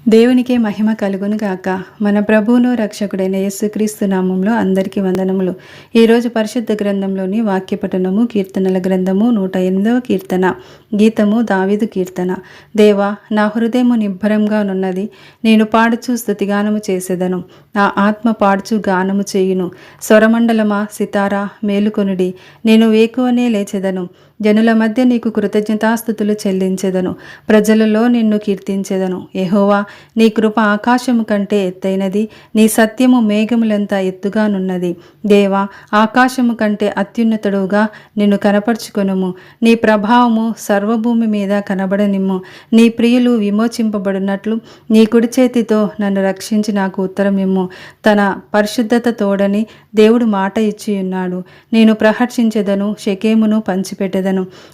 దేవునికే మహిమ కలుగును గాక. మన ప్రభువును రక్షకుడైన యేసుక్రీస్తు నామంలో అందరికీ వందనములు. ఈరోజు పరిశుద్ధ గ్రంథంలోని వాక్య పఠనము కీర్తనల గ్రంథము 108వ కీర్తన. గీతము దావీదు కీర్తన. దేవా, నా హృదయము నిబ్బరంగా నున్నది. నేను పాడుచు స్తుతిగానము చేసేదను. నా ఆత్మ పాడుచు గానము చేయును. స్వరమండలమా, సితారా, మేలుకొనుడి. నేను వేకువనే లేచెదను. జనుల మధ్య నీకు కృతజ్ఞతాస్తుతులు చెల్లించెదను. ప్రజలలో నిన్ను కీర్తించెదను. యెహోవా, నీ కృప ఆకాశము కంటే ఎత్తైనది. నీ సత్యము మేఘములంత ఎత్తుగానున్నది. దేవా, ఆకాశము కంటే అత్యున్నతుడుగా నిన్ను కనపరుచుకొనుము. నీ ప్రభావము సర్వభూమి మీద కనబడనిమ్ము. నీ ప్రియులు విమోచింపబడినట్లు నీ కుడి చేతితో నన్ను రక్షించి నాకు ఉత్తరమిమ్ము. తన పరిశుద్ధత తోడని దేవుడు మాట ఇచ్చి ఉన్నాడు. నేను ప్రహర్షించెదను, షెకెమును పంచిపెట్టెదను.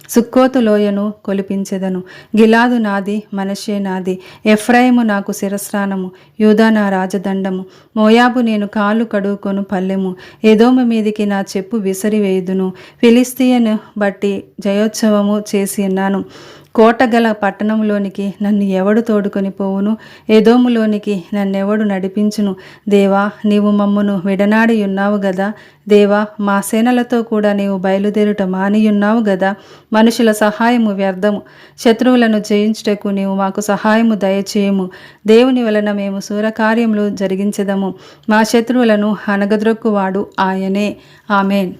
సుక్కోతు లోయను కొలిపించెదను. గిలాదు నాది, మనష్షే నాది. ఎఫ్రాయిము నాకు శిరస్త్రాణము, యూదా నా రాజదండము. మోయాబు నేను కాళ్ళు కడుగుకొను పల్లెము. ఎదోము మీదికి నా చెప్పు విసిరివేయుదును. ఫిలిష్తీయను బట్టి జయోత్సవము చేసి ఉన్నాను. కోటగల పట్టణంలోనికి నన్ను ఎవడు తోడుకొని పోవును? ఎదోములోనికి నన్నెవడు నడిపించును? దేవా, నీవు మమ్మును విడనాడి ఉన్నావు గదా. దేవా, మా సేనలతో కూడా నీవు బయలుదేరుట మానియున్నావు గదా. మనుషుల సహాయము వ్యర్థము. శత్రువులను జయించుటకు నీవు మాకు సహాయము దయచేయము. దేవుని వలన మేము శూరకార్యములు జరిగించెదము. మా శత్రువులను అనగద్రొక్కువాడు ఆయనే. ఆమెన్.